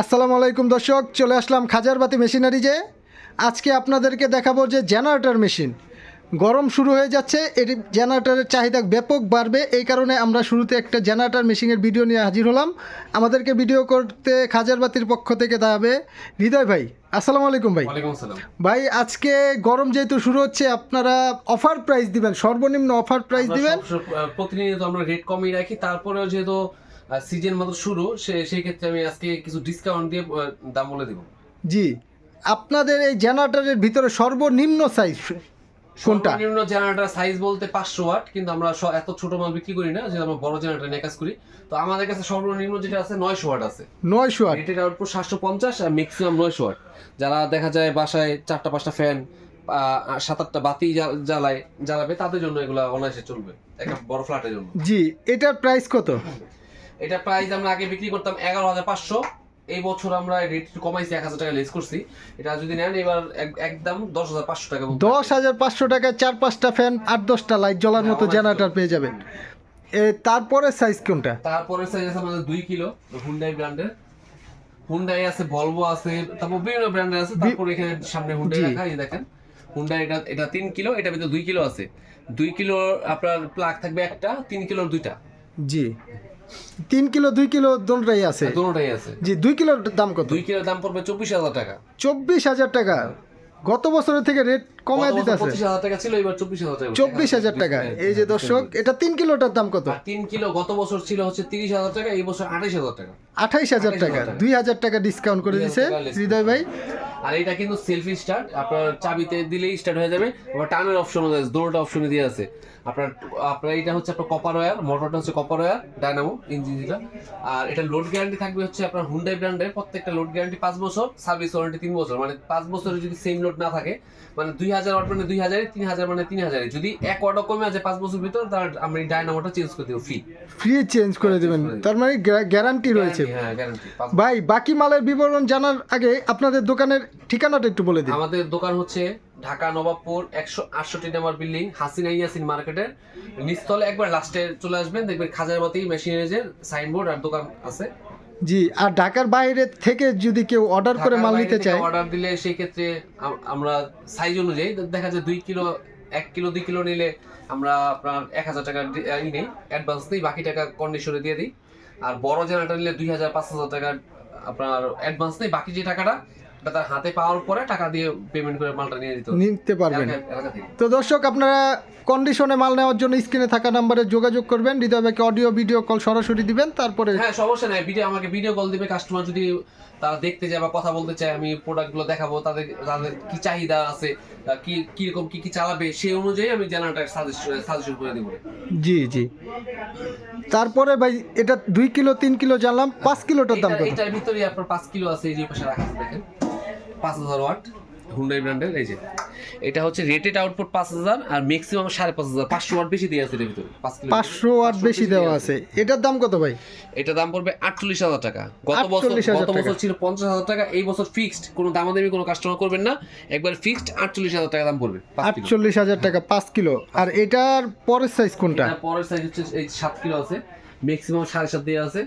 আসসালামু আলাইকুম দর্শক, চলে আসলাম খাজারবাতি মেশিনারিজে। আজকে আপনাদেরকে দেখাবো যে জেনারেটর মেশিন। গরম শুরু হয়ে যাচ্ছে, এটি জেনারেটরের চাহিদা ব্যাপক বাড়বে। এই কারণে আমরা শুরুতে একটা জেনারেটর মেশিনের ভিডিও নিয়ে হাজির হলাম। আমাদেরকে ভিডিও করতে খাজারবাতির পক্ষ থেকে দেখাবে হৃদয় ভাই। আসসালামু আলাইকুম ভাই। ওয়ালাইকুম আসসালাম। ভাই, আজকে গরম যেহেতু শুরু হচ্ছে, আপনারা অফার প্রাইস দিবেন, সর্বনিম্ন অফার প্রাইস দিবেন। প্রতিনিয়ত আমরা রেট কমিয়ে রাখি, তারপরেও যেহেতু সিজন মতো শুরু সেই ক্ষেত্রে আমি আজকে কিছু ডিসকাউন্ট দিয়ে দাম বলে দিব। জি, আপনাদের এই জেনারেটরের ভিতরে সর্বনিম্ন সাইজ কোনটা? সর্বনিম্ন জেনারেটর সাইজ বলতে 500 ওয়াট, কিন্তু আমরা এত ছোট মাল বিক্রি করি না, যেহেতু আমরা বড় জেনারেটর নিয়ে কাজ করি। তো আমাদের কাছে সর্বনিম্ন যেটা আছে 900 ওয়াট আছে। 900 ওয়াট। রেটেড আউটপুট 750 আর ম্যাক্সিমাম 900 ওয়াট। যারা দেখা যায় বাসায় 4টা 5টা ফ্যান, 7-8টা বাতি জ্বালাবে, তাদের জন্য এগুলো অনায়াসে চলবে, একটা বড় ফ্ল্যাটের জন্য। জি, এটার প্রাইস কত? এটা প্রাইস আমরা আগে বিক্রি করতাম 11,500। এই বছর আমরা রেট কমাইছি, 1,000 টাকা লেস করছি। এটা যদি নেন এবার একদম 10,500 টাকা। 10,500 টাকায় 4-5টা ফ্যান, 8-10টা লাইট জ্বলার মতো জেনারেটর পেয়ে যাবেন। তারপরে সাইজ কোনটা? তারপরে সাইজ আছে আমাদের 2 কিলো, হুন্ডাই ব্র্যান্ডের। হুন্ডাই আছে, ভলভো আছে, তারপর বিভিন্ন ব্র্যান্ডের আছে। তারপর এখানে সামনে হুন্ডাই রাখা, এই দেখেন হুন্ডাই। এটা 3 কিলো, এটার ভিতরে 2 কিলো আছে। 2 কিলো আপনার প্লাগ থাকবে একটা, 3 কিলোর দুইটা। জি, 3 কিলো 2 কিলো দোনোটাই আছে। দুটোটাই আছে। জি, 2 কিলোর দাম কত? 2 কিলোর দাম পড়বে 24,000 টাকা। 24,000 টাকা। গত বছরের থেকে রেট কমায় দিতে আছে। 25,000 টাকা ছিল, এবার 24,000 টাকা। 24,000 টাকা। এই যে দর্শক, এটা 3 কিলোটার দাম কত? 3 কিলো গত বছর ছিল হচ্ছে 30,000 টাকা, এই বছর 28,000 টাকা। 28,000 টাকা। 2,000 টাকা ডিসকাউন্ট করে দিয়েছে হৃদয় ভাই। আর এটা কিন্তু সেলফি স্টার্ট, আপনার চাবিতে দিলেই স্টার্ট হয়ে যাবে। আবার টার্নের অপশনও আছে, দুটোটা অপশনে দিয়ে আছে। আপনার আপনার এটা হচ্ছে আপনার কপার ওয়্যার, মোটরটা হচ্ছে কপার ওয়্যার, ডায়নামো ইঞ্জিন যেটা। আর এটা লোড গ্যারান্টি থাকবে হচ্ছে আপনার হুন্ডাই ব্র্যান্ডের প্রত্যেকটা লোড গ্যারান্টি 5 বছর, সার্ভিস ওয়ারেন্টি 3 বছর। মানে 5 বছরে যদি সেম লোড না থাকে, মানে 2,000 ওয়াট মানে 2,000, 3,000 মানে 3,000, যদি 1 ওয়াটও কমে আছে 5 বছর ভিতর, তার আমরা এই ডায়নামোটা চেঞ্জ করে দেবো ফ্রি চেঞ্জ করে দিবেন, তার মানে গ্যারান্টি রয়েছে। হ্যাঁ, গ্যারান্টি। ভাই, বাকি মালের বিবরণ জানার আগে আপনাদের দোকানের ঠিকানাটা একটু বলে দিন। আমাদের দোকান হচ্ছে ঢাকা নবাবপুর 168 নম্বর বিল্ডিং, হাসিনা ইয়াসিন মার্কেটের নিচতলে একবার লাস্টে চলে আসবেন, দেখবেন খাজারবাতি মেশিনারিজের সাইনবোর্ড আর দোকান আছে। জি, আর ঢাকার বাইরে থেকে যদি কেউ অর্ডার করে মাল নিতে চায়, অর্ডার দিলে সেই ক্ষেত্রে আমরা সাইজ অনুযায়ী দেখা যায় 2 কিলো 1 কিলো 2 কিলো নিলে আমরা আপনার 1,000 টাকা নেই, অ্যাডভান্স দিই, বাকি টাকা কন্ডিশনে দিয়ে দিই। আর বড় জেনারেটর নিলে 2,000 5,000 টাকা আপনার অ্যাডভান্স নেই, বাকি যে টাকাটা তার হাতে পাওয়ার পরে টাকা দিয়ে পেমেন্ট করে মালটা নিতে পারবেন। এলাকা থেকে। তো দর্শক, আপনারা কন্ডিশনে মাল নেওয়ার জন্য স্ক্রিনে থাকা নাম্বারে যোগাযোগ করবেন। হৃদয় ভাইকে অডিও ভিডিও কল সরাসরি দিবেন, তারপরে হ্যাঁ, সমস্যা নাই, আমাকে ভিডিও কল দিবে। কাস্টমার যদি তারা দেখতে যায় বা কথা বলতে চায়, আমি প্রোডাক্টগুলো দেখাবো, তাদের কি চাহিদা আছে, কিরকম কি চালাবে, সেই অনুযায়ী আমি জেনারেটর সাজেশন করে দেবো। জি জি। তারপরে ভাই, এটা 2 কিলো 3 কিলো জানলাম, 5 কিলোটার দাম কত? এটার ভিতরে আপনার 5 কিলো আছে, এই যে পাশে রাখা আছে দেখেন, 5,000 ওয়াট হুন্ডাই ব্র্যান্ডের। এই যে এটা হচ্ছে রেটেড আউটপুট 5,000 আর ম্যাক্সিমাম 5,500, 500 ওয়াট বেশি দিয়ে আছে এর ভিতরে। 5 কিলো 500 ওয়াট বেশি দেওয়া আছে। এটার দাম কত ভাই? এটা দাম পড়বে 48,000 টাকা। গত বছর ছিল 50,000 টাকা, এই বছর ফিক্সড, কোনো দামাদামি কোনো কাস্টমার করবেন না, একবার ফিক্সড 48,000 টাকা দাম পড়বে। 48,000 টাকা 5 কিলো। আর এটার পরের সাইজ কোনটা? পরের সাইজ হচ্ছে এই 7 কিলো আছে, ম্যাক্সিমাম 7.5 দিয়ে আছে।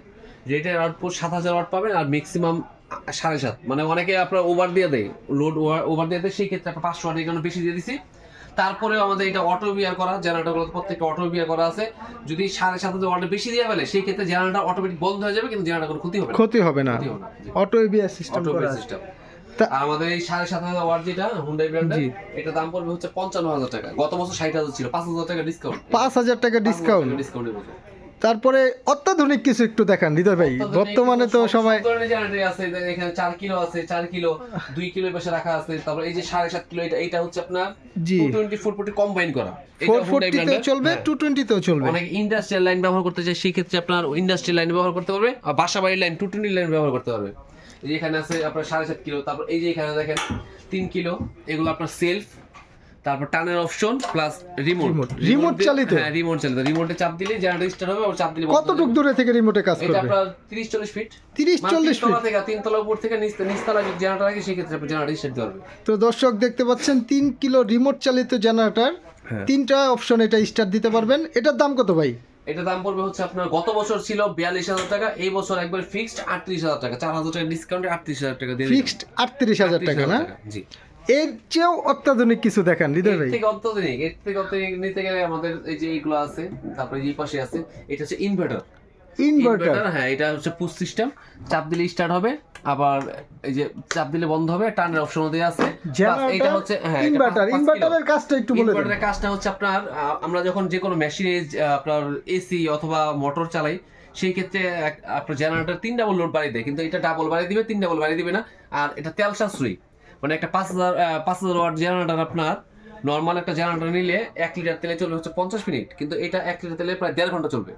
রেটের আউটপুট 7,000 ওয়াট পাবেন আর ম্যাক্সিমাম 7.5। মানে অনেকে আপনার ওভার দিয়ে দেয়, লোড ওভার দিয়ে দেয়, সেই ক্ষেত্রে আপনার 500 ওয়াট এখানে বেশি দিয়ে দিছি। তারপরেও আমাদের এটা অটো বিয়ার করা, জেনারেটরগুলো প্রত্যেকটা অটো বিয়ার করা আছে। যদি 7,500 ওয়াট বেশি দিয়ে ফেলে, সেই ক্ষেত্রে জেনারেটর অটোমেটিক বন্ধ হয়ে যাবে, কিন্তু জেনারেটর কোনো ক্ষতি হবে না। অটো বিয়ার সিস্টেম করা আছে। আর আমাদের এই 7,500 ওয়াট যেটা হুন্ডাই ব্র্যান্ডের, এটা দাম পড়বে হচ্ছে 55,000 টাকা। গত বছর 60,000 ছিল, 5,000 টাকা ডিসকাউন্ট। 5,000 টাকা ডিসকাউন্ট। তারপরে অত্যাধুনিক কিছু একটু দেখান হৃদয় ভাই। বর্তমানে তো সবাই জেনারেটর আছে, এখানে 4 কিলো আছে, 4 কিলো 2 কিলো পাশে রাখা আছে। তারপর এই যে 7.5 কিলো, এটা হচ্ছে আপনার 220 440 কম্বাইন করা। এটা 440 তেও চলবে, 220 তেও চলবে। অনেক ইন্ডাস্ট্রিয়াল লাইন ব্যবহার করতে চায়, সেই ক্ষেত্রে আপনার ইন্ডাস্ট্রিয়াল লাইন ব্যবহার করতে পারবে, আর বাসাবাড়ির লাইন 220 লাইন ব্যবহার করতে পারবে। এই যে এখানে আছে আপনার 7.5 কিলো, তারপর এই যে এখানে দেখেন 3 কিলো, এগুলো আপনার সেলফ, তারপর টানের অপশন প্লাস রিমোট চালিত। হ্যাঁ, রিমোট চালিত। রিমোটে চাপ দিলে জেনারেটর স্টার্ট হবে, আর চাপ দিলে কতটুক দূরে থেকে রিমোটে কাজ করবে? এটা আপনার 30-40 ফিট। 30-40 ফিট থেকে 3 তলা উপর থেকে নিচতলা জেনারেটর রাখি, সেই ক্ষেত্রে আপনি জেনারেটর স্টার্ট করবে। তো দর্শক দেখতে পাচ্ছেন 3 কিলো রিমোট চালিত জেনারেটর, 3টা অপশন এটা স্টার্ট দিতে পারবেন। এটার দাম কত ভাই? এটা দাম পড়বে হচ্ছে আপনার গত বছর ছিল 42,000 টাকা, এই বছর একবার ফিক্সড 38,000 টাকা, 4,000 টাকা ডিসকাউন্টে 38,000 টাকা দিয়ে ফিক্সড 38,000 টাকা না? জি। এর চেয়েও অত্যাধুনিক কিছু দেখান হৃদয় ভাই। এর থেকে অত্যাধুনিক নিতে গেলে আমাদের এই যে এইগুলো আছে, তারপরে এই পাশে আছে, এটা হচ্ছে ইনভার্টার। ইনভার্টার, হ্যাঁ, এটা হচ্ছে পুশ সিস্টেম, চাপ দিলে স্টার্ট হবে, আবার এই যে চাপ দিলে বন্ধ হবে, টার্নের অপশনও দেওয়া আছে। এটা হচ্ছে ইনভার্টার। ইনভার্টারের কাজটা একটু বলে দেন। ইনভার্টারের কাজটা হচ্ছে আপনার আমরা যখন যে কোনো মেশিনে আপনার এসি অথবা মোটর চালাই, সেই ক্ষেত্রে আপনার জেনারেটর 3 ডাবল লোড বাড়িয়ে দেয়, কিন্তু এটা ডাবল বাড়িয়ে দিবে, 3 ডাবল বাড়িয়ে দিবে না। আর এটা তেল সাশ্রয়ী, মানে একটা 5,000 ওয়াট জেনারেটর আপনার নর্মাল একটা জেনারেটর নিলে 1 লিটার তেলে চলবে হচ্ছে 50 মিনিট, কিন্তু এটা 1 লিটার তেলে প্রায় 1.5 ঘন্টা চলবে।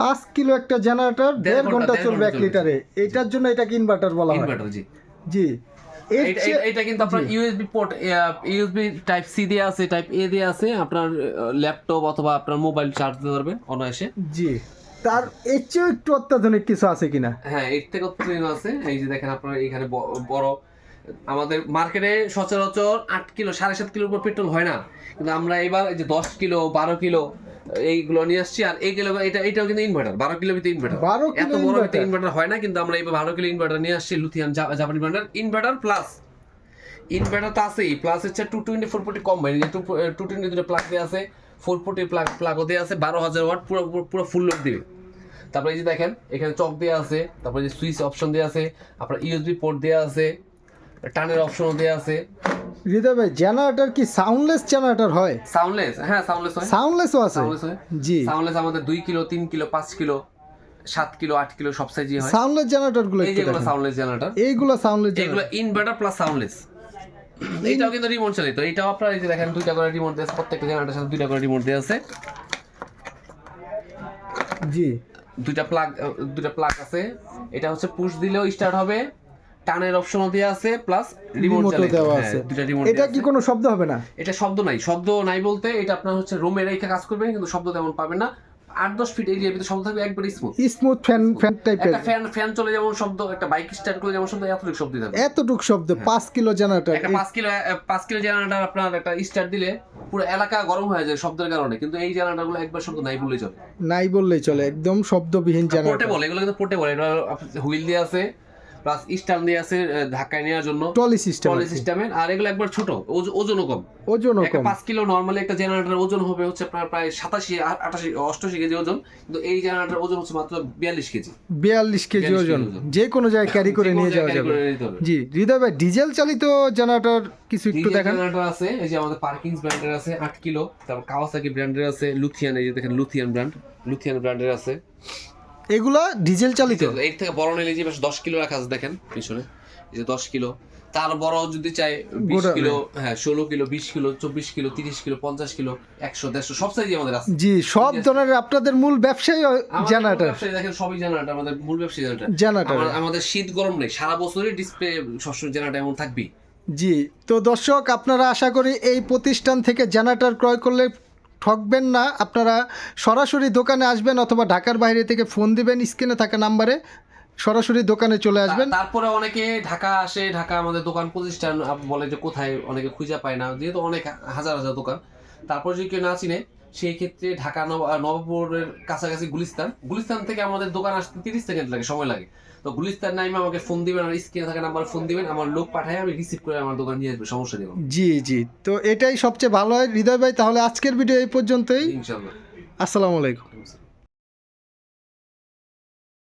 5 কিলো একটা জেনারেটর 1.5 ঘন্টা চলবে 1 লিটারে। এটার জন্য এটাকে ইনভার্টার বলা হয়। ইনভার্টার, জি। জি, এটা কিন্তু আপনার USB port, USB type C দিয়ে আছে, টাইপ এ দিয়ে আছে, আপনার ল্যাপটপ অথবা আপনার মোবাইল চার্জ দিতে পারবেন অনায়াসে। জি, তার এর চেয়েও একটু অত্যাধুনিক কিছু আছে কিনা? হ্যাঁ, এর থেকে অত্যাধুনিক আছে। এই যে দেখেন আপনার এখানে বড়, আমাদের মার্কেটে সচরাচর 8 কিলো 7.5 কিলোর উপর পেট্রোল হয় না, কিন্তু আমরা এবার এই যে 10 কিলো 12 কিলো এইগুলো নিয়ে আসছি। আর এইগুলো এটাও কিন্তু ইনভার্টার, 12 কিলো ভিতরে ইনভার্টার, 12 এত কিলো বড় ভিতরে ইনভার্টার হয় না, কিন্তু আমরা এবার 12 কিলো ইনভার্টার নিয়ে আসছি। লুথিয়ান জাপানি ব্র্যান্ডের ইনভার্টার প্লাস ইনভার্টার তো আছেই, প্লাস হচ্ছে 220 440 কম্বাইন, 220 দুটো প্লাগ দেওয়া আছে, 440 প্লাগও দেওয়া আছে, 12,000 ওয়াট পুরো ফুল লোড দিবে। তারপরে এই যে দেখেন এখানে চক দেওয়া আছে, তারপরে যে সুইচ অপশন দেওয়া আছে, আপনার ইউএসবি পোর্ট দেওয়া আছে, টানের অপশনও দেওয়া আছে। হৃদয় ভাই, জেনারেটর কি সাউন্ডলেস জেনারেটর হয়? সাউন্ডলেস, হ্যাঁ সাউন্ডলেস হয়। সাউন্ডলেসও আছে? সাউন্ডলেস হয়, জি। সাউন্ডলেস আমাদের 2 kilo 3 kilo 5 kilo 7 kilo 8 kilo সব সাইজই হয়। সাউন্ডলেস জেনারেটর গুলো এই যেগুলো সাউন্ডলেস জেনারেটর, এইগুলো সাউন্ডলেস এগুলো ইনভার্টার প্লাস সাউন্ডলেস। এটাও কিন্তু রিমোট চালিত, এটাও আপনার এই যে দেখেন 2টা করে রিমোট দেওয়া আছে, প্রত্যেকটা জেনারেটরের সাথে 2টা করে রিমোট দেওয়া আছে। জি, 2টা প্লাগ আছে। এটা হচ্ছে পুশ দিলেও স্টার্ট হবে, টানের অপশনও দেওয়া আছে, প্লাস রিমোট দেওয়া আছে। 2টা রিমোট। এটা কি কোনো শব্দ হবে না? এটা শব্দ নাই বলতে এটা আপনার হচ্ছে রুমে রেখে কাজ করবেন, কিন্তু শব্দ তেমন পাবেন না। 8-10 ফিট এরিয়ার ভিতরে শব্দ থাকবে একবার স্মুথ ফ্যান টাইপের। একটা ফ্যান চলে যেমন শব্দ, একটা বাইক স্টার্ট করলে যেমন শব্দ, এতটুকু শব্দ থাকবে। এতটুক শব্দ 5 কিলো জেনারেটর। একটা 5 কিলো জেনারেটর আপনার একটা স্টার্ট দিলে পুরো এলাকা গরম হয়ে যায় শব্দের কারণে, কিন্তু এই জেনারেটরগুলো একবার শব্দ নাই বললেই চলে। নাই বললেই চলে, একদম শব্দবিহীন জেনারেটর। পোর্টেবল, এগুলো কিন্তু পোর্টেবল। এটা হুইল দিয়ে আছে, প্লাস স্ট্যান্ড দিয়ে আছে ধাক্কায় নেওয়ার জন্য, ট্রলি সিস্টেমের। আর এগুলো একবার ছোট, ওজনও কম। একটা 5 কিলো নরমালি একটা জেনারেটর ওজন হবে হচ্ছে আপনার প্রায় 87 88 88 কেজি ওজন, কিন্তু এই জেনারেটর ওজন হচ্ছে মাত্র 42 কেজি। 42 কেজি ওজন, যে কোনো জায়গায় ক্যারি করে নিয়ে যাওয়া যাবে। জি, হৃদয় ভাই, ডিজেল চালিত জেনারেটর কিছু একটু দেখান। জেনারেটর আছে, এই যে আমাদের পার্কিংস ব্র্যান্ডের আছে 8 কিলো, তারপর কাওয়াসাকি ব্র্যান্ডের আছে, লুথিয়ান, এই যে দেখেন লুথিয়ান ব্র্যান্ডের আছে। এগুলা ডিজেল চালিত। এর থেকে বড় নিলে যে 10 কিলো রাখা আছে দেখেন পিছনে, এই যে 10 কিলো। তার বড় যদি চাই 20 কিলো, হ্যাঁ 16 kilo 20 kilo 24 kilo 30 kilo 50 kilo 100 150 সব সাইজই আমাদের আছে। জি, সব ধরনের। আপনাদের মূল ব্যবসায়ী জেনারেটর। দেখেন সবই জেনারেটর, আমাদের মূল ব্যবসায়ী জেনারেটর। আমাদের শীত গরম নেই, সারা বছরই ডিসপ্লে সবসময় জেনারেটর এমন থাকবেই। জি, তো দর্শক, আপনারা আশা করি এই প্রতিষ্ঠান থেকে জেনারেটর ক্রয় করলে ঠকবেন না। আপনারা সরাসরি দোকানে আসবেন অথবা ঢাকার বাইরে থেকে ফোন দিবেন, স্ক্রিনে থাকা নাম্বারে সরাসরি দোকানে চলে আসবেন। তারপরে অনেকে ঢাকা আসে, ঢাকা আমাদের দোকান প্রতিষ্ঠান বলে যে কোথায়, অনেকে খুঁজে পায় না, যেহেতু অনেক হাজার দোকান। তারপর যদি কেউ না চিনে, সেই ক্ষেত্রে ঢাকা নবাবপুরের কাছাকাছি গুলিস্তান থেকে আমাদের দোকান আসতে 30 সেকেন্ড লাগে, সময় লাগে। তো গুলিস্তান নাইমে আমাকে ফোন দিবেন, আর স্ক্রিনে থাকা নাম্বার ফোন দিবেন, আমার লোক পাঠায় আমি রিসিভ করে আমার দোকান নিয়ে আসবে, সমস্যা নেই। জি, তো এটাই সবচেয়ে ভালো হয়। হৃদয় ভাই, তাহলে আজকের ভিডিও এই পর্যন্তই। ইনশাআল্লাহ। আসসালামু আলাইকুম।